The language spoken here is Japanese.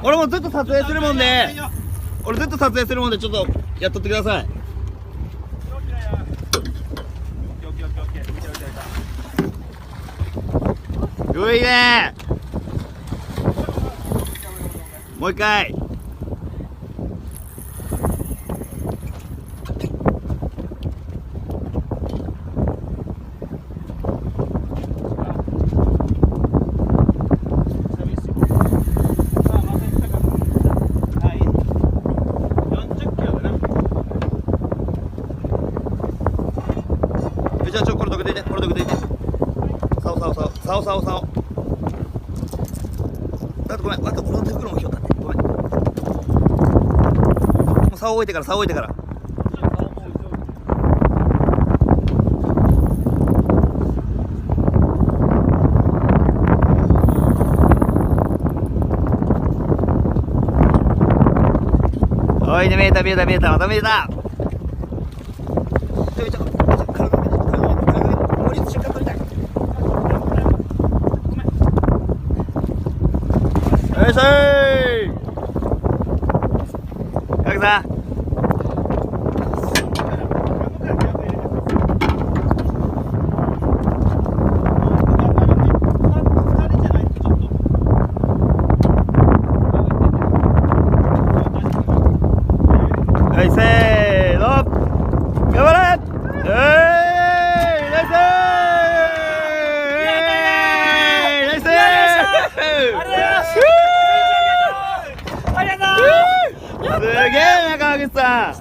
俺もずっと撮影するもんで、俺ずっと撮影するもんで、ちょっとやっとってください。ういねー。もう一回。じゃあこれどけていて、これどけていて。さお。だってごめん、あと俺の手袋もひょったって。ごめん。もう竿置いてから、竿置いてから。おいね、見えた、また見えた。よいしょー。かくさん。はい、せーの。頑張れ。ナイス。すげえな、川口さん。